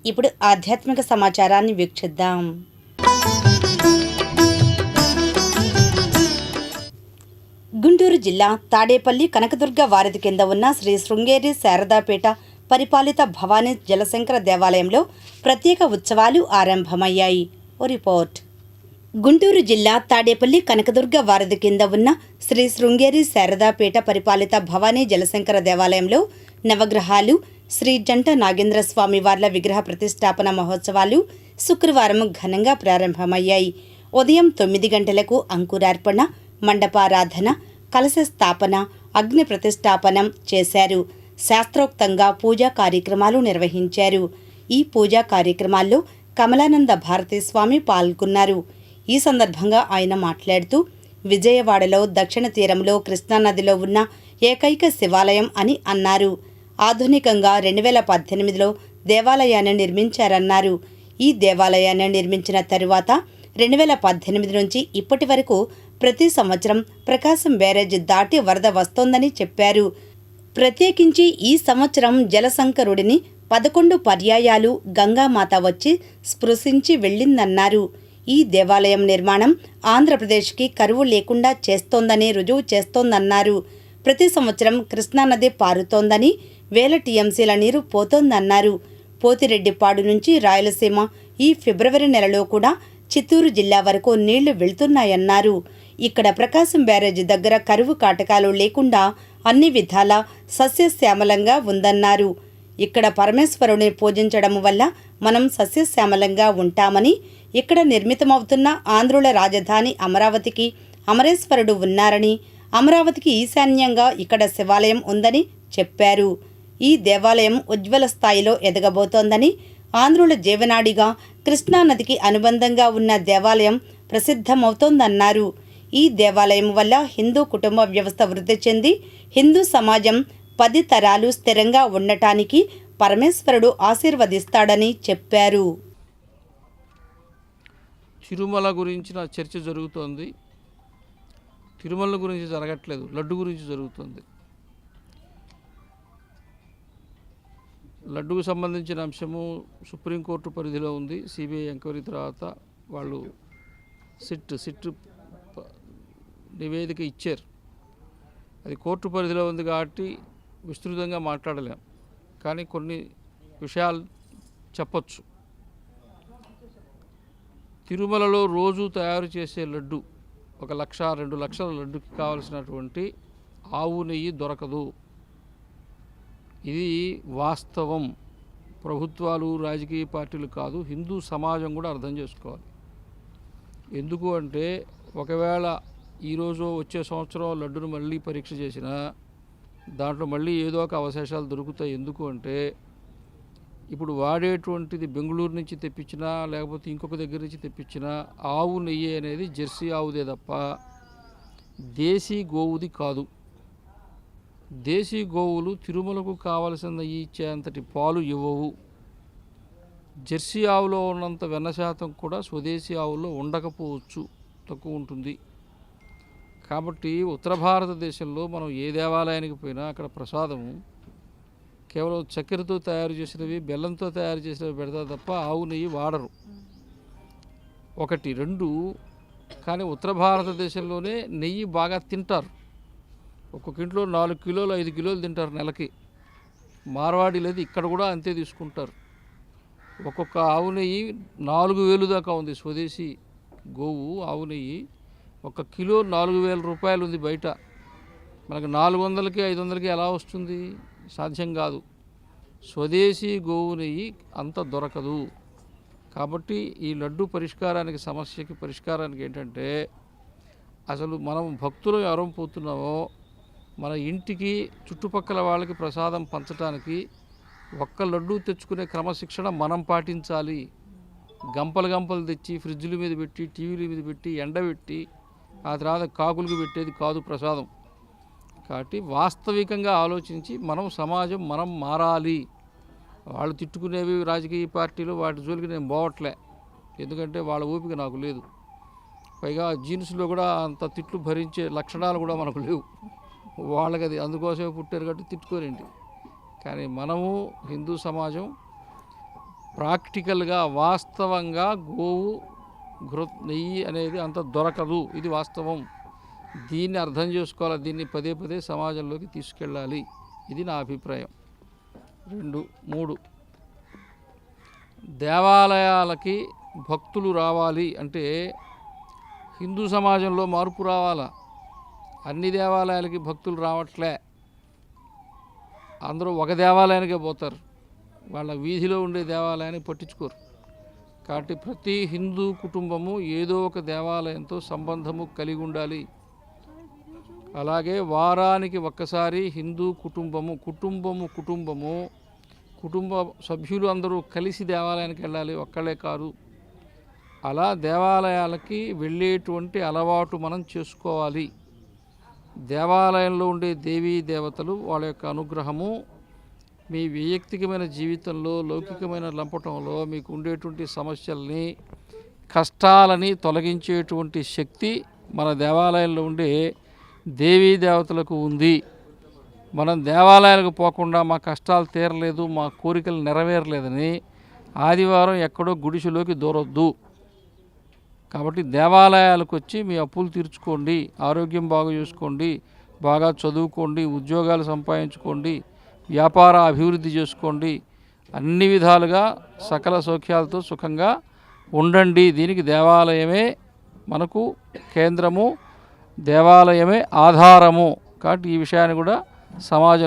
ఇప్పుడు ఆధ్యాత్మిక సమాచారాన్ని వీక్షిద్దాం. గుంటూరు జిల్లా తాడేపల్లి కనకదుర్గ వారధి కింద ఉన్న శ్రీ శృంగేరి శారదాపేట పరిపాలిత భవానీ జలశంకర దేవాలయంలో ప్రత్యేక ఉత్సవాలు ఆరంభమయ్యాయి. ఓ రిపోర్ట్. గుంటూరు జిల్లా తాడేపల్లి కనకదుర్గ వారధి కింద ఉన్న శ్రీ శృంగేరి శారదాపేట పరిపాలిత భవానీ జలశంకర దేవాలయంలో నవగ్రహాలు శ్రీ జంట నాగేంద్ర స్వామి వార్ల విగ్రహ ప్రతిష్టాపన మహోత్సవాలు శుక్రవారం ఘనంగా ప్రారంభమయ్యాయి. ఉదయం 9 గంటలకు అంకురార్పణ, మండపారాధన, కలశ స్థాపన, అగ్ని ప్రతిష్టాపనం చేశారు. శాస్త్రోక్తంగా పూజా కార్యక్రమాలు నిర్వహించారు. ఈ పూజా కార్యక్రమాల్లో కమలానంద భారతీ స్వామి పాల్గొన్నారు. ఈ సందర్భంగా ఆయన మాట్లాడుతూ, విజయవాడలో దక్షిణ తీరంలో కృష్ణానదిలో ఉన్న ఏకైక శివాలయం అని అన్నారు. ఆధునికంగా 2018లో దేవాలయాన్ని నిర్మించారన్నారు. ఈ దేవాలయాన్ని నిర్మించిన తరువాత 2018 నుంచి ఇప్పటి వరకు ప్రతి సంవత్సరం ప్రకాశం బ్యారేజ్ దాటి వరద వస్తోందని చెప్పారు. ప్రత్యేకించి ఈ సంవత్సరం జలశంకరుడిని 11 పర్యాయాలు గంగామాత వచ్చి స్పృశించి వెళ్ళిందన్నారు. ఈ దేవాలయం నిర్మాణం ఆంధ్రప్రదేశ్కి కరువు లేకుండా చేస్తోందని రుజువు చేస్తోందన్నారు. ప్రతి సంవత్సరం కృష్ణానది పారుతోందని, వేల టీఎంసీల నీరు పోతోందన్నారు. పోతిరెడ్డిపాడు నుంచి రాయలసీమ ఈ ఫిబ్రవరి నెలలో కూడా చిత్తూరు జిల్లా వరకు నీళ్లు వెళ్తున్నాయన్నారు. ఇక్కడ ప్రకాశం బ్యారేజ్ దగ్గర కరువు కాటకాలు లేకుండా అన్ని విధాలా సస్యశ్యామలంగా ఉందన్నారు. ఇక్కడ పరమేశ్వరుని పూజించడం వల్ల మనం సస్యశ్యామలంగా ఉంటామని, ఇక్కడ నిర్మితమవుతున్న ఆంధ్రుల రాజధాని అమరావతికి అమరేశ్వరుడు ఉన్నారని, అమరావతికి ఈశాన్యంగా ఇక్కడ శివాలయం ఉందని చెప్పారు. ఈ దేవాలయం ఉజ్వల స్థాయిలో ఎదగబోతోందని, ఆంధ్రుల జీవనాడిగా కృష్ణానదికి అనుబంధంగా ఉన్న దేవాలయం ప్రసిద్ధమవుతోందన్నారు. ఈ దేవాలయం వల్ల హిందూ కుటుంబ వ్యవస్థ వృద్ధి చెంది హిందూ సమాజం 10 తరాలు స్థిరంగా ఉండటానికి పరమేశ్వరుడు ఆశీర్వదిస్తాడని చెప్పారు. తిరుమల గురించిన చర్చ జరుగుతోంది. తిరుమల గురించి జరగట్లేదు, లడ్డు గురించి జరుగుతుంది. లడ్డుకు సంబంధించిన అంశము సుప్రీంకోర్టు పరిధిలో ఉంది. సిబిఐ ఎంక్వైరీ తర్వాత వాళ్ళు సిట్ నివేదిక ఇచ్చారు. అది కోర్టు పరిధిలో ఉంది కాబట్టి విస్తృతంగా మాట్లాడలేం, కానీ కొన్ని విషయాలు చెప్పచ్చు. తిరుమలలో రోజు తయారు చేసే లడ్డు 1-2 లక్షల లడ్డుకి కావలసినటువంటి ఆవు నెయ్యి దొరకదు. ఇది వాస్తవం. ప్రభుత్వాలు, రాజకీయ పార్టీలు కాదు, హిందూ సమాజం కూడా అర్థం చేసుకోవాలి. ఎందుకు అంటే, ఒకవేళ ఈరోజు వచ్చే సంవత్సరం లడ్డును మళ్ళీ పరీక్ష చేసినా దాంట్లో మళ్ళీ ఏదో ఒక అవశేషాలు దొరుకుతాయి. ఎందుకు అంటే, ఇప్పుడు వాడేటువంటిది బెంగళూరు నుంచి తెప్పించినా లేకపోతే ఇంకొక దగ్గర నుంచి తెప్పించినా ఆవు నెయ్యి అనేది జెర్సీ ఆవుదే తప్ప దేశీ గోవుది కాదు. దేశీ గోవులు తిరుమలకు కావలసిన నెయ్యి ఇచ్చేంతటి పాలు ఇవ్వవు. జెర్సీ ఆవులో ఉన్నంత వెన్న శాతం కూడా స్వదేశీ ఆవుల్లో ఉండకపోవచ్చు, తక్కువ ఉంటుంది. కాబట్టి ఉత్తర భారతదేశంలో మనం ఏ దేవాలయానికి పోయినా అక్కడ ప్రసాదము కేవలం చక్కెరతో తయారు చేసినవి, బెల్లంతో తయారు చేసినవి పెడతారు తప్ప ఆవు నెయ్యి వాడరు. 1, 2 కానీ ఉత్తర భారతదేశంలోనే నెయ్యి బాగా తింటారు. ఒక్కొక్క ఇంట్లో 4 కిలోలు 5 కిలోలు తింటారు నెలకి. మార్వాడీలది ఇక్కడ కూడా అంతే తీసుకుంటారు. ఒక్కొక్క ఆవు నెయ్యి 4,000 దాకా ఉంది. స్వదేశీ గోవు ఆవు నెయ్యి 1 కిలో 4,000 రూపాయలు ఉంది బయట. మనకు 400కి 500కి ఎలా వస్తుంది? సాధ్యం కాదు. స్వదేశీ గోవు నెయ్యి అంత దొరకదు. కాబట్టి ఈ లడ్డు పరిష్కారానికి, సమస్యకి పరిష్కారానికి ఏంటంటే, అసలు మనం భక్తులు ఎవరం పోతున్నామో మన ఇంటికి చుట్టుపక్కల వాళ్ళకి ప్రసాదం పంచడానికి ఒక్క లడ్డు తెచ్చుకునే క్రమశిక్షణ మనం పాటించాలి. గంపలు తెచ్చి ఫ్రిడ్జ్ల మీద పెట్టి, టీవీల మీద పెట్టి, ఎండబెట్టి ఆ తర్వాత కాకులకు పెట్టేది కాదు ప్రసాదం. కాబట్టి వాస్తవికంగా ఆలోచించి సమాజం మనం మారాలి. వాళ్ళు తిట్టుకునేవి రాజకీయ పార్టీలు, వాటి జోలికి నేను పోవట్లే. ఎందుకంటే వాళ్ళ ఓపిక నాకు లేదు. పైగా జీన్స్లో కూడా అంత తిట్లు భరించే లక్షణాలు కూడా మనకు లేవు. వాళ్ళకి అది అందుకోసమే పుట్టారు కాబట్టి తిట్టుకోరండి. కానీ మనము హిందూ సమాజం ప్రాక్టికల్గా వాస్తవంగా గోవు నెయ్యి అనేది అంత దొరకదు. ఇది వాస్తవం. దీన్ని అర్థం చేసుకోవాలి. దీన్ని పదే పదే సమాజంలోకి తీసుకెళ్ళాలి. ఇది నా అభిప్రాయం. 2, 3 దేవాలయాలకి భక్తులు రావాలి అంటే హిందూ సమాజంలో మార్పు రావాలా. అన్ని దేవాలయాలకి భక్తులు రావట్లే. అందరూ ఒక దేవాలయానికే పోతారు. వాళ్ళ వీధిలో ఉండే దేవాలయాన్ని పట్టించుకోరు. కాబట్టి ప్రతి హిందూ కుటుంబము ఏదో ఒక దేవాలయంతో సంబంధము కలిగి ఉండాలి. అలాగే వారానికి ఒక్కసారి హిందూ కుటుంబ సభ్యులు అందరూ కలిసి దేవాలయానికి వెళ్ళాలి, ఒక్కళ్ళే కాదు. అలా దేవాలయాలకి వెళ్ళేటువంటి అలవాటు మనం చేసుకోవాలి. దేవాలయంలో ఉండే దేవీ దేవతలు వాళ్ళ యొక్క అనుగ్రహము మీ వైయక్తికమైన జీవితంలో, లౌకికమైన లంపటంలో మీకు ఉండేటువంటి సమస్యల్ని, కష్టాలని తొలగించేటువంటి శక్తి మన దేవాలయంలో ఉండే దేవీ దేవతలకు ఉంది. మనం దేవాలయాలకు పోకుండా మా కష్టాలు తీరలేదు, మా కోరికలు నెరవేరలేదని ఆదివారం ఎక్కడో గుడిసెలోకి దూరొద్దు. కాబట్టి దేవాలయాలకు వచ్చి మీ అప్పులు తీర్చుకోండి, ఆరోగ్యం బాగు చేసుకోండి, బాగా చదువుకోండి, ఉద్యోగాలు సంపాదించుకోండి, వ్యాపార అభివృద్ధి చేసుకోండి, అన్ని విధాలుగా సకల సౌఖ్యాలతో సుఖంగా ఉండండి. దీనికి దేవాలయమే మనకు కేంద్రము, దేవాలయమే ఆధారము. కాబట్టి ఈ విషయాన్ని కూడా సమాజంలో